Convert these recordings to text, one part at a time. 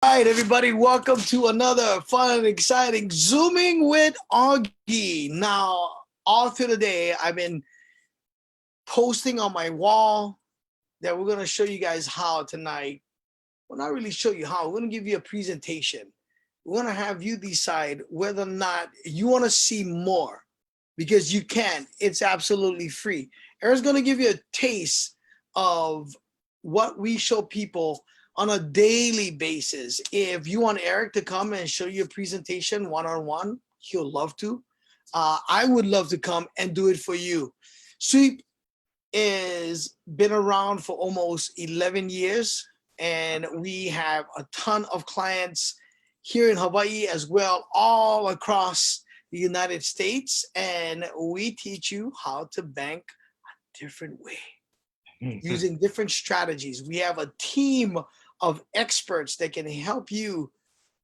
Right, everybody, welcome to another fun and exciting Zooming with Augie. Now, all through the day, I've been posting on my wall that we're going to show you guys how tonight. Well, not really show you how. We're going to give you a presentation. We're going to have you decide whether or not you want to see more because you can. It's absolutely free. Eric's going to give you a taste of what we show people on a daily basis. If you want Eric to come and show you a presentation one-on-one, he'll love to. I would love to come and do it for you. Sweep is been around for almost 11 years, and we have a ton of clients here in Hawaii as well, all across the United States, and we teach you how to bank a different way using different strategies. We have a team of experts that can help you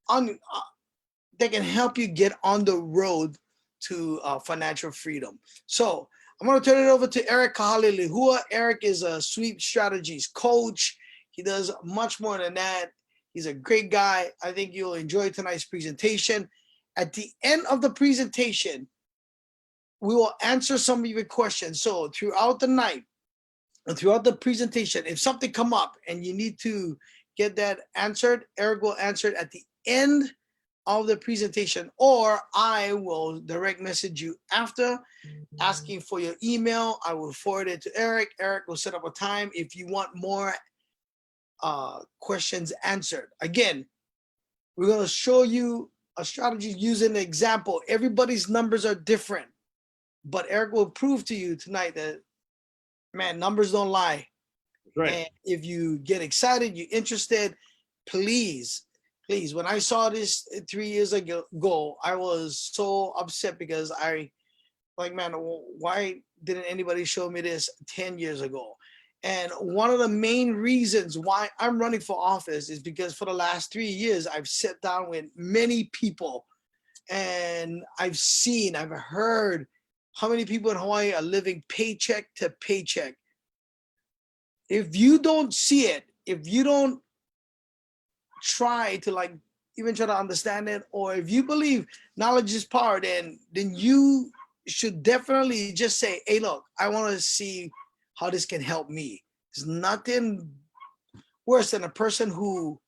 get on the road to financial freedom. So I'm going to turn it over to Eric Kahalelehua. Eric is a sweep strategies coach. He does much more than that. He's a great guy. I think you'll enjoy tonight's presentation. At the end of the presentation, we will answer some of your questions. So throughout the night and throughout the presentation, if something come up and you need to get that answered, Eric will answer it at the end of the presentation, or I will direct message you after asking for your email. I will forward it to Eric. Eric will set up a time if you want more questions answered. Again, we're going to show you a strategy using an example. Everybody's numbers are different, but Eric will prove to you tonight that, man, numbers don't lie. Right. And if you get excited, you're interested, please, when I saw this 3 years ago, I was so upset because man, why didn't anybody show me this 10 years ago? And one of the main reasons why I'm running for office is because for the last 3 years, I've sat down with many people and I've heard how many people in Hawaii are living paycheck to paycheck. If you don't see it, if you don't try to even try to understand it, or if you believe knowledge is power, then you should definitely just say, hey, look, I want to see how this can help me. There's nothing worse than a person who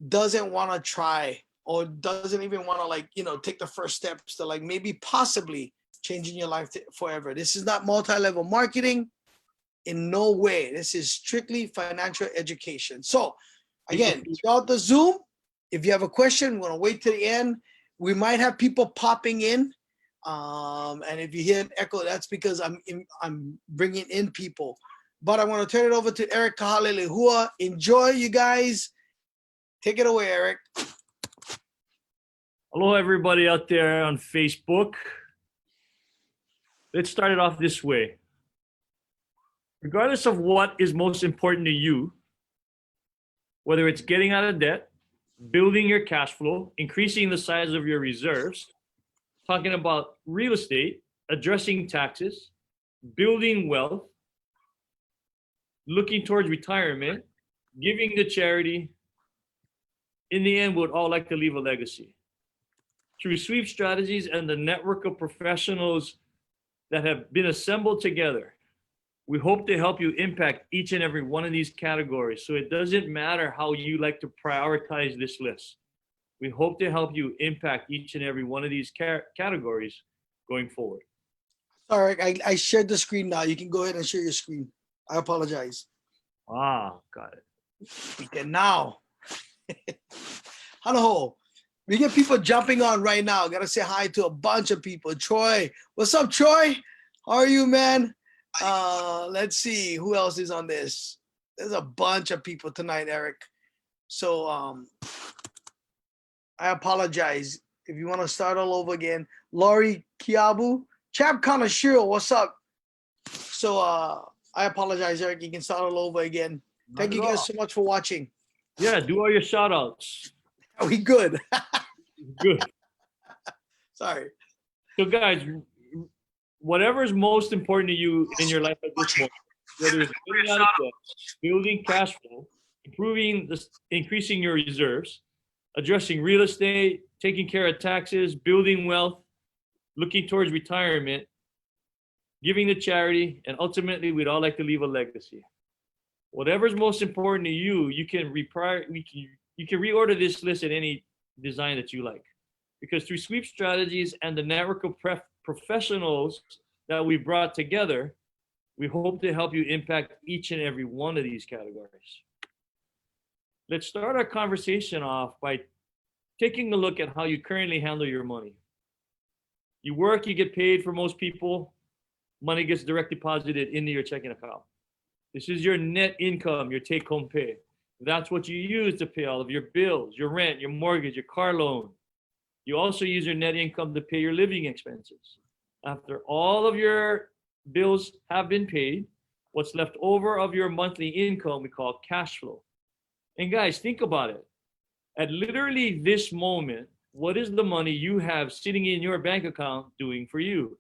doesn't want to try or doesn't even want to take the first steps to maybe possibly changing your life forever. This is not multi-level marketing. In no way. This is strictly financial education. So again, throughout the Zoom, if you have a question, we're gonna wait to the end. We might have people popping in. And if you hear an echo, that's because I'm bringing in people. But I want to turn it over to Eric Kahalelehua. Enjoy, you guys. Take it away, Eric. Hello, everybody out there on Facebook. Let's start it off this way. Regardless of what is most important to you, whether it's getting out of debt, building your cash flow, increasing the size of your reserves, talking about real estate, addressing taxes, building wealth, looking towards retirement, giving to charity, in the end, we would all like to leave a legacy. Through sweep strategies and the network of professionals that have been assembled together, we hope to help you impact each and every one of these categories. So it doesn't matter how you like to prioritize this list. We hope to help you impact each and every one of these categories going forward. All right, I shared the screen now. You can go ahead and share your screen. I apologize. Got it. We can now. Hello. We get people jumping on right now. Gotta say hi to a bunch of people. Troy, what's up, Troy? How are you, man? Let's see who else is on this. There's a bunch of people tonight, Eric. So I apologize if you want to start all over again. Laurie Kiabu, Chap Kanashiro, what's up? So I apologize, Eric. You can start all over again. Thank you guys so much for watching. Yeah, do all your shout outs. Are we good? Good. Sorry. So guys, whatever is most important to you in your life at this moment, whether it's getting out of debt, building cash flow, increasing your reserves, addressing real estate, taking care of taxes, building wealth, looking towards retirement, giving to charity, and ultimately, we'd all like to leave a legacy. Whatever's most important to you, you can reorder this list at any design that you like. Because through sweep strategies and the network of professionals that we brought together, we hope to help you impact each and every one of these categories. Let's start our conversation off by taking a look at how you currently handle your money. You work, you get paid. For most people, money gets direct deposited into your checking account. This is your net income, your take-home pay. That's what you use to pay all of your bills, your rent, your mortgage, your car loan. You also use your net income to pay your living expenses. After all of your bills have been paid, what's left over of your monthly income we call cash flow. And guys, think about it. At literally this moment, what is the money you have sitting in your bank account doing for you?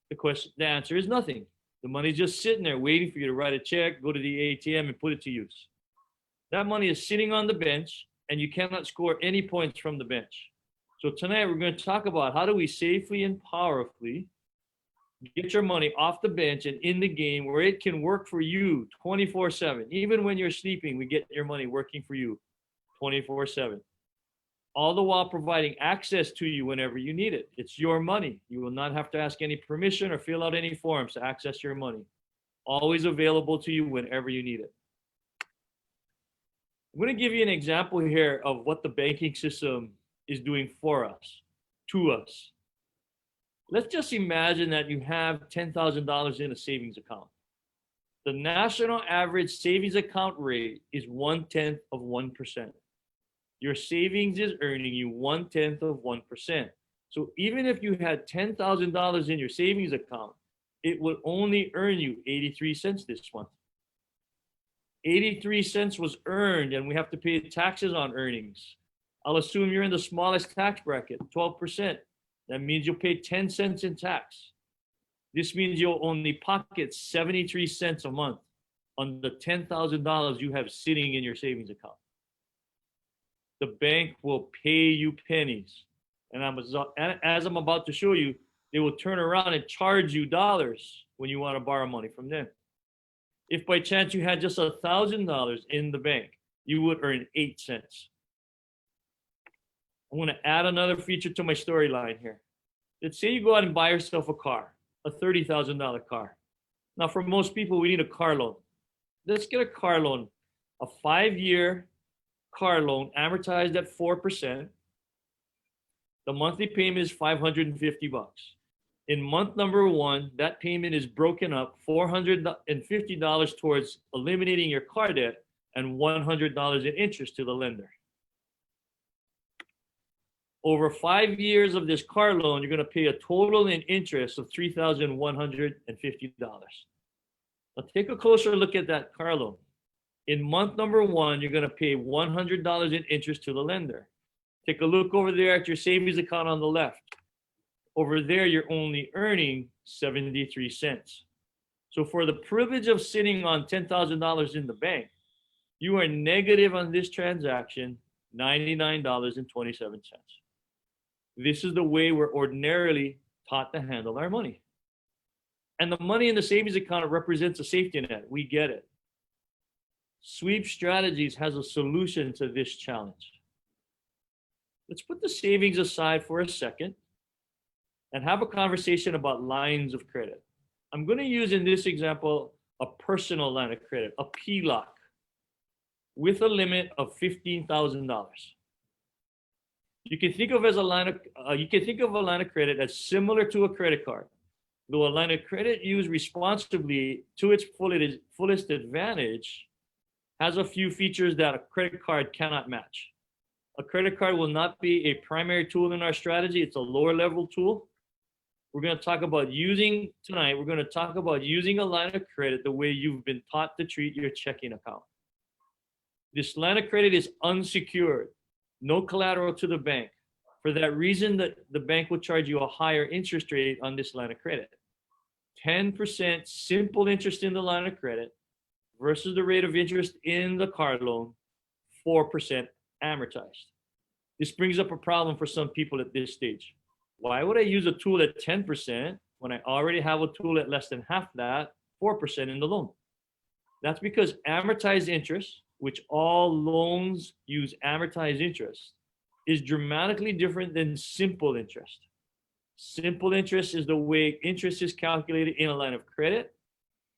The answer is nothing. The money's just sitting there waiting for you to write a check, go to the ATM, and put it to use. That money is sitting on the bench, and you cannot score any points from the bench. So tonight we're going to talk about how do we safely and powerfully get your money off the bench and in the game where it can work for you 24/7. Even when you're sleeping, we get your money working for you 24/7. All the while providing access to you whenever you need it. It's your money. You will not have to ask any permission or fill out any forms to access your money. Always available to you whenever you need it. I'm going to give you an example here of what the banking system is doing for us, to us. Let's just imagine that you have $10,000 in a savings account. The national average savings account rate is 1/10 of 1%. Your savings is earning you 1/10 of 1%. So even if you had $10,000 in your savings account, it would only earn you 83 cents this month. 83 cents was earned, and we have to pay taxes on earnings. I'll assume you're in the smallest tax bracket, 12%. That means you'll pay 10 cents in tax. This means you'll only pocket 73 cents a month on the $10,000 you have sitting in your savings account. The bank will pay you pennies. And as I'm about to show you, they will turn around and charge you dollars when you want to borrow money from them. If by chance you had just $1,000 in the bank, you would earn 8 cents. I'm going to add another feature to my storyline here. Let's say you go out and buy yourself a car, a $30,000 car. Now, for most people, we need a car loan. Let's get a car loan, a 5-year car loan amortized at 4%. The monthly payment is $550. In month number 1, that payment is broken up, $450 towards eliminating your car debt and $100 in interest to the lender. Over 5 years of this car loan, you're going to pay a total in interest of $3,150. Now take a closer look at that car loan. In month number 1, you're going to pay $100 in interest to the lender. Take a look over there at your savings account on the left. Over there, you're only earning 73 cents. So for the privilege of sitting on $10,000 in the bank, you are negative on this transaction, $99.27. This is the way we're ordinarily taught to handle our money. And the money in the savings account represents a safety net. We get it. Sweep Strategies has a solution to this challenge. Let's put the savings aside for a second and have a conversation about lines of credit. I'm going to use in this example a personal line of credit, a PLOC, with a limit of $15,000. You can think of a line of credit as similar to a credit card. Though a line of credit used responsibly to its fullest advantage has a few features that a credit card cannot match. A credit card will not be a primary tool in our strategy. It's a lower level tool. We're going to talk about using a line of credit the way you've been taught to treat your checking account. This line of credit is unsecured, no collateral to the bank. For that reason, the bank will charge you a higher interest rate on this line of credit. 10% simple interest in the line of credit versus the rate of interest in the car loan, 4% amortized. This brings up a problem for some people at this stage. Why would I use a tool at 10% when I already have a tool at less than half that, 4% in the loan? That's because amortized interest, which all loans use amortized interest, is dramatically different than simple interest. Simple interest is the way interest is calculated in a line of credit.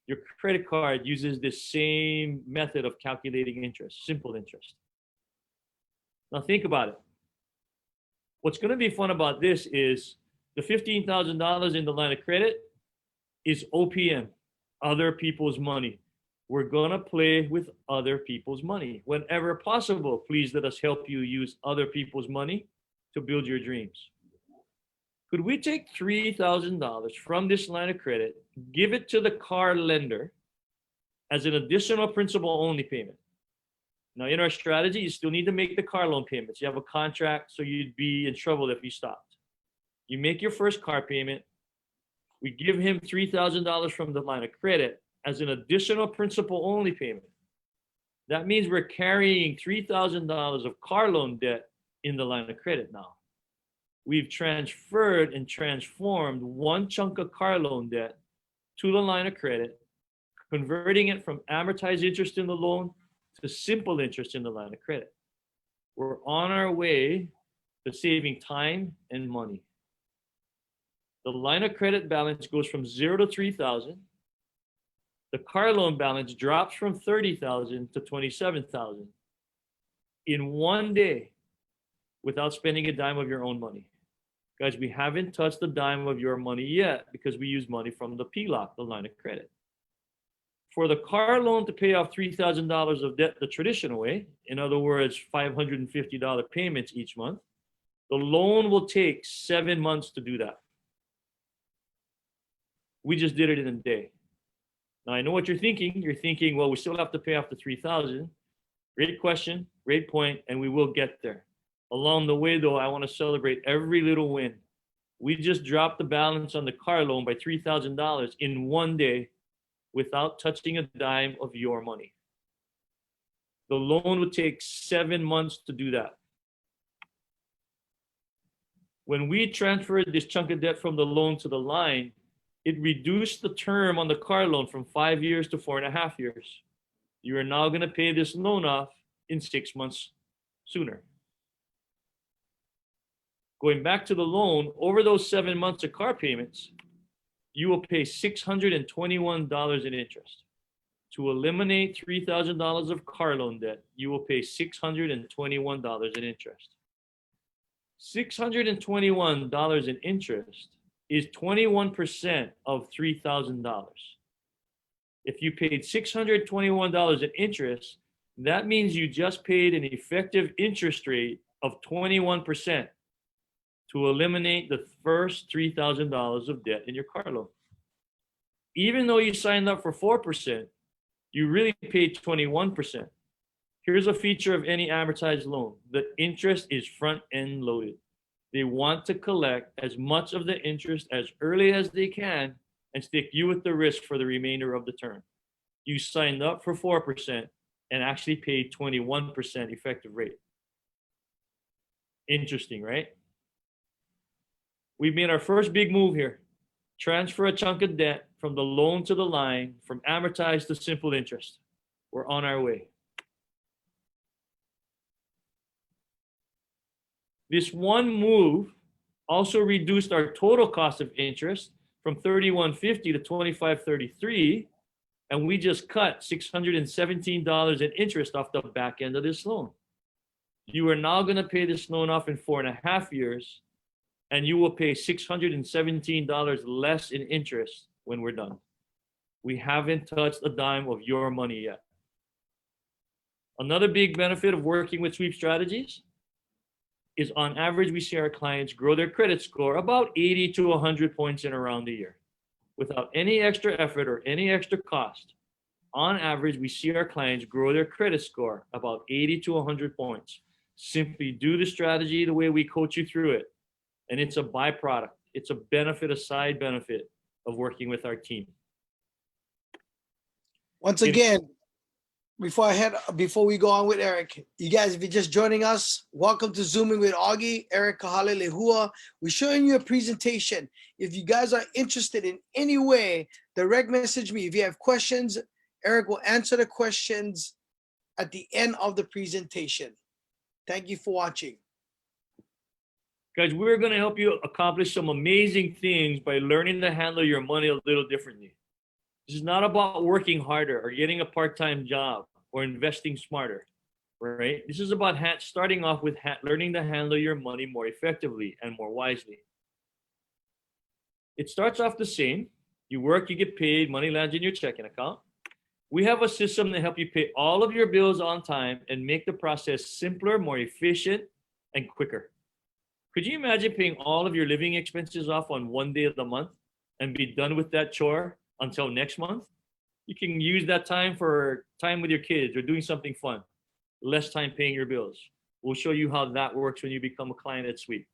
Your credit card uses the same method of calculating interest, simple interest. Now think about it. What's going to be fun about this is the $15,000 in the line of credit is OPM, other people's money. We're going to play with other people's money. Whenever possible, please let us help you use other people's money to build your dreams. Could we take $3,000 from this line of credit, give it to the car lender as an additional principal only payment? Now, in our strategy, you still need to make the car loan payments. You have a contract, so you'd be in trouble if you stopped. You make your first car payment. We give him $3,000 from the line of credit as an additional principal only payment. That means we're carrying $3,000 of car loan debt in the line of credit now. We've transferred and transformed one chunk of car loan debt to the line of credit, converting it from amortized interest in the loan to simple interest in the line of credit. We're on our way to saving time and money. The line of credit balance goes from 0 to 3,000. The car loan balance drops from 30,000 to 27,000 in one day without spending a dime of your own money. Guys, we haven't touched a dime of your money yet because we use money from the PLOC, the line of credit. For the car loan to pay off $3,000 of debt the traditional way, in other words, $550 payments each month, the loan will take 7 months to do that. We just did it in a day. Now, I know what you're thinking. You're thinking, well, we still have to pay off the $3,000. Great question, great point, and we will get there. Along the way, though, I want to celebrate every little win. We just dropped the balance on the car loan by $3,000 in one day without touching a dime of your money. The loan would take 7 months to do that. When we transferred this chunk of debt from the loan to the line, it reduced the term on the car loan from 5 years to 4.5 years. You are now going to pay this loan off in 6 months sooner. Going back to the loan, over those 7 months of car payments, you will pay $621 in interest. To eliminate $3,000 of car loan debt, you will pay $621 in interest. $621 in interest is 21% of $3,000. If you paid $621 in interest, that means you just paid an effective interest rate of 21% to eliminate the first $3,000 of debt in your car loan. Even though you signed up for 4%, you really paid 21%. Here's a feature of any amortized loan. The interest is front-end loaded. They want to collect as much of the interest as early as they can and stick you with the risk for the remainder of the term. You signed up for 4% and actually paid 21% effective rate. Interesting, right? We've made our first big move here. Transfer a chunk of debt from the loan to the line, from amortized to simple interest. We're on our way. This one move also reduced our total cost of interest from $31.50 to $25.33, and we just cut $617 in interest off the back end of this loan. You are now going to pay this loan off in 4.5 years, and you will pay $617 less in interest when we're done. We haven't touched a dime of your money yet. Another big benefit of working with sweep strategies is, on average, we see our clients grow their credit score about 80 to 100 points in around a year without any extra effort or any extra cost. On average, we see our clients grow their credit score about 80 to 100 points. Simply do the strategy the way we coach you through it. And it's a byproduct. It's a benefit, a side benefit of working with our team. Once again, before we go on with Eric, you guys, if you're just joining us, welcome to Zooming with Augie, Eric Kahalelehua. We're showing you a presentation. If you guys are interested in any way, direct message me. If you have questions, Eric will answer the questions at the end of the presentation. Thank you for watching. Guys, we're going to help you accomplish some amazing things by learning to handle your money a little differently. This is not about working harder or getting a part-time job or investing smarter, right? This is about starting off with learning to handle your money more effectively and more wisely. It starts off the same. You work, you get paid, money lands in your checking account. We have a system to help you pay all of your bills on time and make the process simpler, more efficient, and quicker. Could you imagine paying all of your living expenses off on one day of the month and be done with that chore until next month? You can use that time for time with your kids or doing something fun. Less time paying your bills. We'll show you how that works when you become a client at Sweep.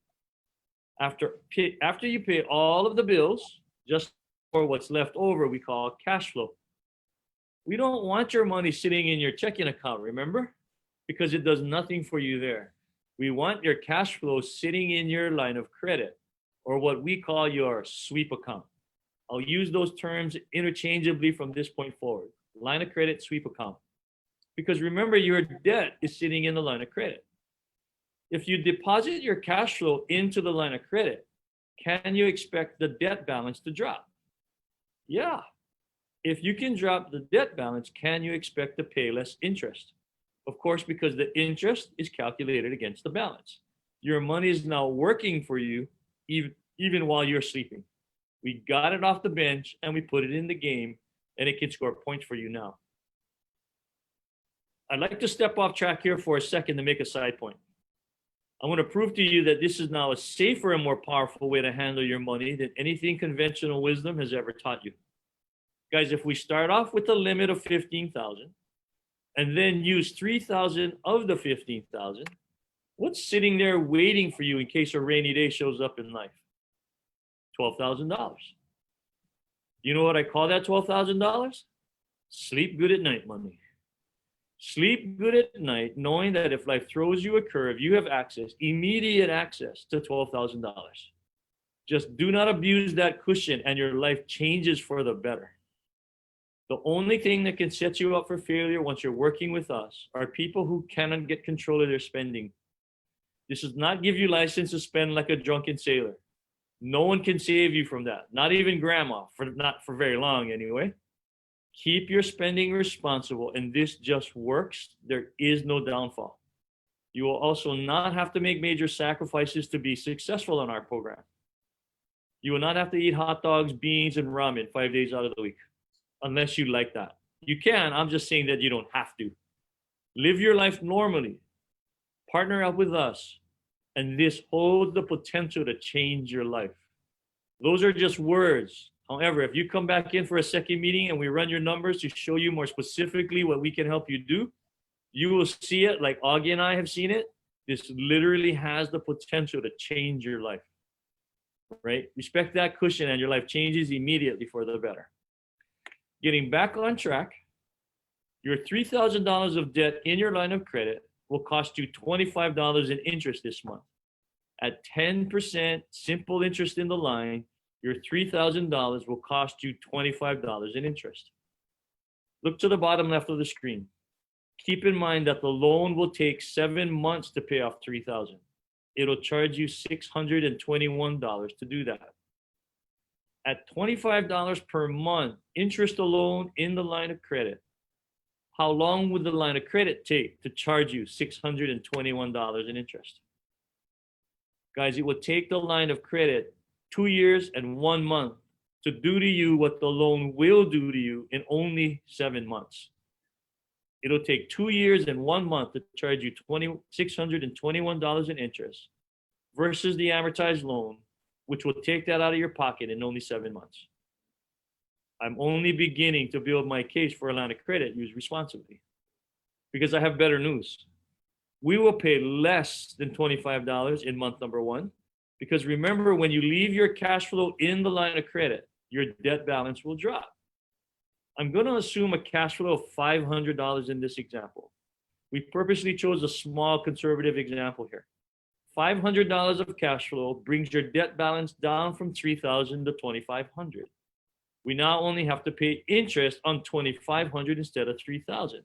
After you pay all of the bills, just for what's left over, we call cash flow. We don't want your money sitting in your checking account, remember? Because it does nothing for you there. We want your cash flow sitting in your line of credit, or what we call your sweep account. I'll use those terms interchangeably from this point forward. Line of credit, sweep account. Because remember, your debt is sitting in the line of credit. If you deposit your cash flow into the line of credit, can you expect the debt balance to drop? Yeah. If you can drop the debt balance, can you expect to pay less interest? Of course, because the interest is calculated against the balance. Your money is now working for you even while you're sleeping. We got it off the bench and we put it in the game, and it can score points for you now. I'd like to step off track here for a second to make a side point. I want to prove to you that this is now a safer and more powerful way to handle your money than anything conventional wisdom has ever taught you. Guys, if we start off with a limit of 15,000 and then use 3,000 of the 15,000, what's sitting there waiting for you in case a rainy day shows up in life? $12,000. You know what I call that $12,000? Sleep good at night money. Sleep good at night knowing that if life throws you a curve, you have immediate access to $12,000. Just do not abuse that cushion and your life changes for the better. The only thing that can set you up for failure once you're working with us are people who cannot get control of their spending. This does not give you license to spend like a drunken sailor. No one can save you from that, not even grandma, not for very long anyway. Keep your spending responsible, and this just works. There is no downfall. You will also not have to make major sacrifices to be successful on our program. You will not have to eat hot dogs, beans, and ramen 5 days out of the week, unless you like that. You can, I'm just saying that you don't have to. Live your life normally. Partner up with us, and this holds the potential to change your life. Those are just words. However, if you come back in for a second meeting and we run your numbers to show you more specifically what we can help you do, you will see it like Augie and I have seen it. This literally has the potential to change your life, right? Respect that cushion and your life changes immediately for the better. Getting back on track, your $3,000 of debt in your line of credit will cost you $25 in interest this month. At 10% simple interest in the line, your $3,000 will cost you $25 in interest. Look to the bottom left of the screen. Keep in mind that the loan will take 7 months to pay off $3,000. It'll charge you $621 to do that. At $25 per month, interest alone in the line of credit, how long would the line of credit take to charge you $621 in interest? Guys, it would take the line of credit 2 years and 1 month to do to you what the loan will do to you in only 7 months. It'll take 2 years and 1 month to charge you $621 in interest versus the amortized loan, which will take that out of your pocket in only 7 months. I'm only beginning to build my case for a line of credit used responsibly because I have better news. We will pay less than $25 in month number 1 because remember, when you leave your cash flow in the line of credit, your debt balance will drop. I'm going to assume a cash flow of $500 in this example. We purposely chose a small conservative example here. $500 of cash flow brings your debt balance down from $3,000 to $2,500. We now only have to pay interest on $2,500 instead of $3,000.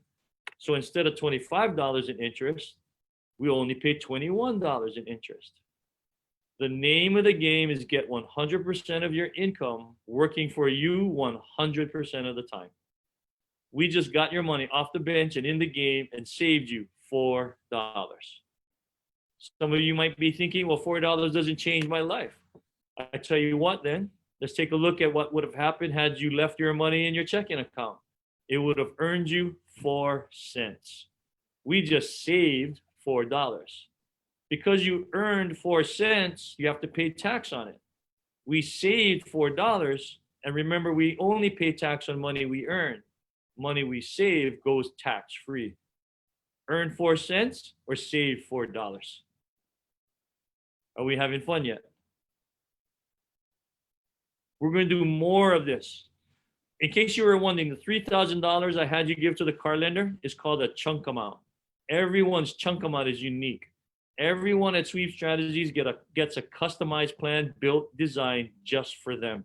So instead of $25 in interest, we only pay $21 in interest. The name of the game is get 100% of your income working for you 100% of the time. We just got your money off the bench and in the game and saved you $4. Some of you might be thinking, well, $4 doesn't change my life. I tell you what, then, let's take a look at what would have happened had you left your money in your checking account. It would have earned you 4 cents. We just saved $4. Because you earned 4 cents, you have to pay tax on it. We saved $4, and remember, we only pay tax on money we earn. Money we save goes tax-free. Earn 4 cents or save $4. Are we having fun yet? We're going to do more of this. In case you were wondering, the $3,000 I had you give to the car lender is called a chunk amount. Everyone's chunk amount is unique. Everyone at Sweep Strategies gets a customized plan built, designed just for them.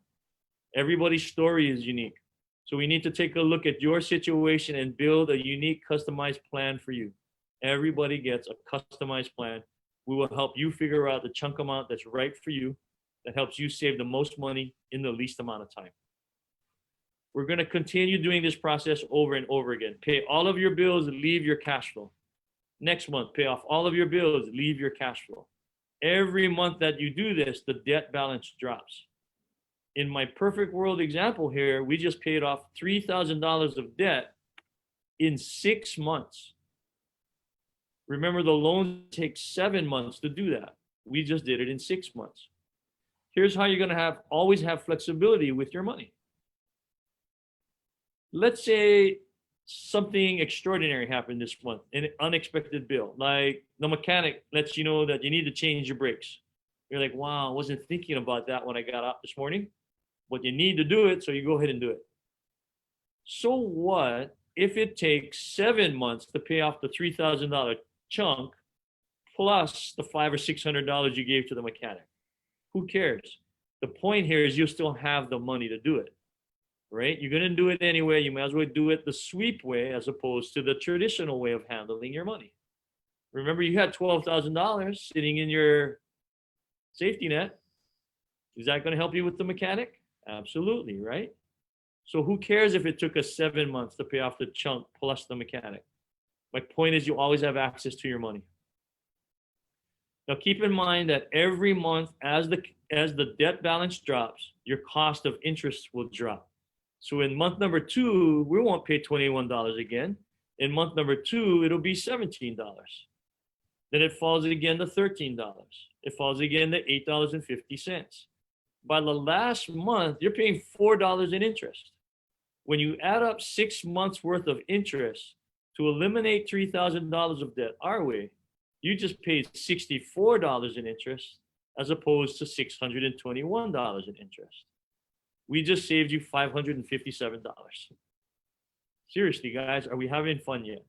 Everybody's story is unique. So we need to take a look at your situation and build a unique customized plan for you. Everybody gets a customized plan. We will help you figure out the chunk amount that's right for you, that helps you save the most money in the least amount of time. We're going to continue doing this process over and over again. Pay all of your bills, leave your cash flow. Next month, pay off all of your bills, leave your cash flow. Every month that you do this, the debt balance drops. In my perfect world example here, we just paid off $3,000 of debt in 6 months. Remember, the loan takes 7 months to do that. We just did it in 6 months. Here's how you're going to always have flexibility with your money. Let's say something extraordinary happened this month, an unexpected bill, like the mechanic lets you know that you need to change your brakes. You're like, wow, I wasn't thinking about that when I got up this morning, but you need to do it, so you go ahead and do it. So what if it takes 7 months to pay off the $3,000 chunk plus the $500 or $600 you gave to the mechanic? Who cares? The point here is you still have the money to do it, right? You're going to do it anyway. You may as well do it the sweep way as opposed to the traditional way of handling your money. Remember, you had $12,000 sitting in your safety net. Is that going to help you with the mechanic? Absolutely, right? So who cares if it took us 7 months to pay off the chunk plus the mechanic? My point is you always have access to your money. Now keep in mind that every month as the debt balance drops, your cost of interest will drop. So in month number 2, we won't pay $21 again. In month number 2, it'll be $17. Then it falls again to $13. It falls again to $8.50. By the last month, you're paying $4 in interest. When you add up 6 months worth of interest to eliminate $3,000 of debt our way, you just paid $64 in interest as opposed to $621 in interest. We just saved you $557. Seriously, guys, are we having fun yet?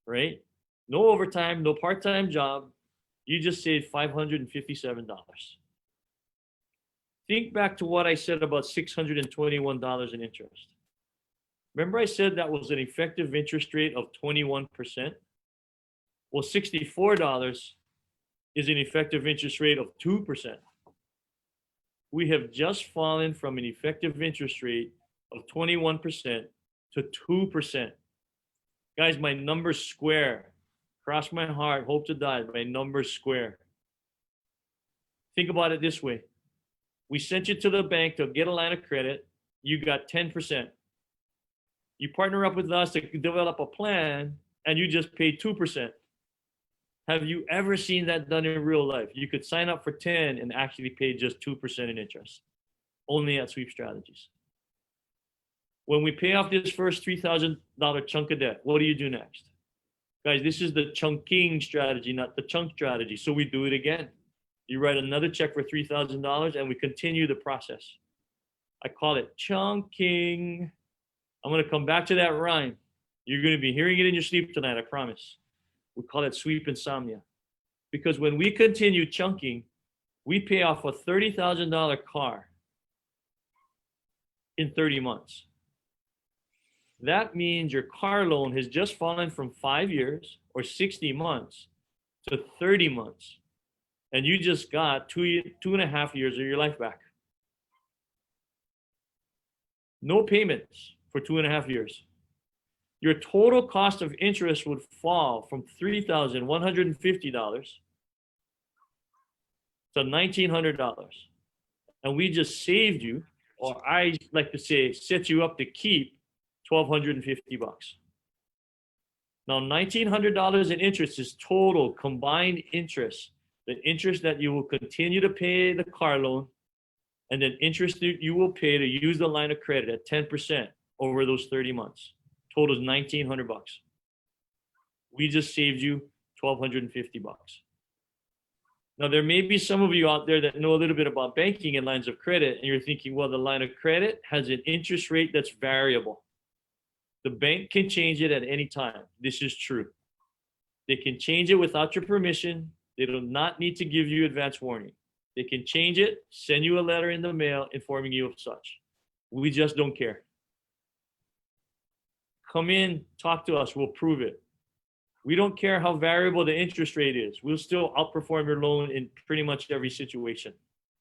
Right? No overtime, no part-time job. You just saved $557. Think back to what I said about $621 in interest. Remember I said that was an effective interest rate of 21%? Well, $64 is an effective interest rate of 2%. We have just fallen from an effective interest rate of 21% to 2%. Guys, my number's square. Cross my heart, hope to die, my number's square. Think about it this way. We sent you to the bank to get a line of credit. You got 10%. You partner up with us to develop a plan, and you just paid 2%. Have you ever seen that done in real life? You could sign up for 10 and actually pay just 2% in interest. Only at Sweep Strategies. When we pay off this first $3,000 chunk of debt, what do you do next? Guys, this is the chunking strategy, not the chunk strategy. So we do it again. You write another check for $3,000 and we continue the process. I call it chunking. I'm going to come back to that rhyme. You're going to be hearing it in your sleep tonight, I promise. We call it sweep insomnia. Because when we continue chunking, we pay off a $30,000 car in 30 months. That means your car loan has just fallen from 5 years or 60 months to 30 months. And you just got 2.5 years of your life back. No payments for 2.5 years. Your total cost of interest would fall from $3,150 to $1,900. And we just saved you, or I like to say, set you up to keep $1,250. Now, $1,900 in interest is total combined interest, the interest that you will continue to pay the car loan, and then interest that you will pay to use the line of credit at 10% over those 30 months. Total is $1,900. We just saved you $1,250. Now, there may be some of you out there that know a little bit about banking and lines of credit, and you're thinking, well, the line of credit has an interest rate that's variable. The bank can change it at any time. This is true. They can change it without your permission. They do not need to give you advance warning. They can change it, send you a letter in the mail informing you of such. We just don't care. Come in, talk to us, we'll prove it. We don't care how variable the interest rate is. We'll still outperform your loan in pretty much every situation.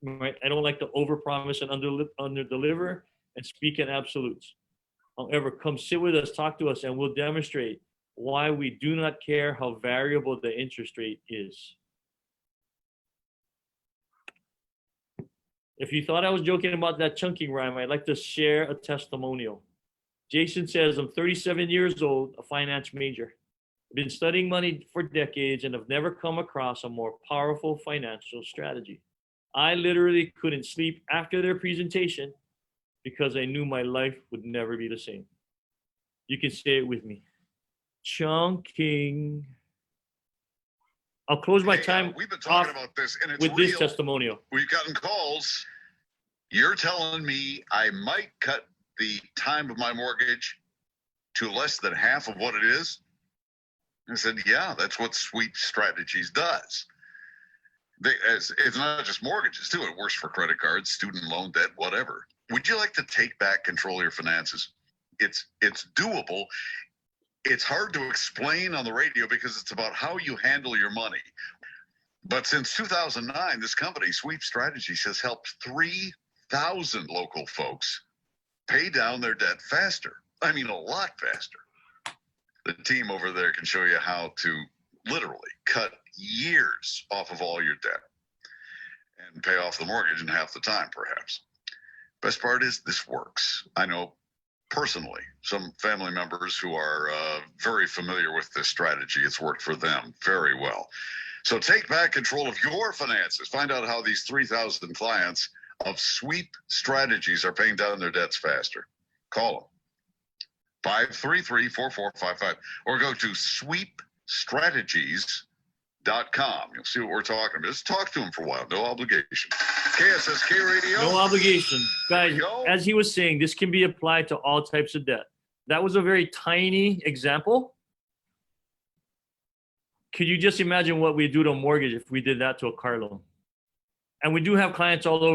Right? I don't like to overpromise and underdeliver and speak in absolutes. However, come sit with us, talk to us, and we'll demonstrate why we do not care how variable the interest rate is. If you thought I was joking about that chunking rhyme, I'd like to share a testimonial. Jason says, I'm 37 years old, a finance major. I've been studying money for decades and have never come across a more powerful financial strategy. I literally couldn't sleep after their presentation because I knew my life would never be the same. You can say it with me. Chunking. I'll close my time we've been talking about this, and it's with real. this testimonial. We've gotten calls. You're telling me I might cut the time of my mortgage to less than half of what it is? I said, yeah, that's what Sweep Strategies does. It's not just mortgages, too. It works for credit cards, student loan debt, whatever. Would you like to take back control of your finances? It's doable. It's hard to explain on the radio because it's about how you handle your money. But since 2009, this company, Sweep Strategies, has helped 3,000 local folks pay down their debt faster. I mean, a lot faster. The team over there can show you how to literally cut years off of all your debt and pay off the mortgage in half the time, perhaps. Best part is this works. I know personally some family members who are very familiar with this strategy. It's worked for them very well. So take back control of your finances. Find out how these 3,000 clients of Sweep Strategies are paying down their debts faster. Call them. 533-4455 or go to sweepstrategies.com. You'll see what we're talking about. Just talk to them for a while. No obligation. KSSK Radio. No obligation. Guys, as he was saying, this can be applied to all types of debt. That was a very tiny example. Could you just imagine what we do to a mortgage if we did that to a car loan? And we do have clients all over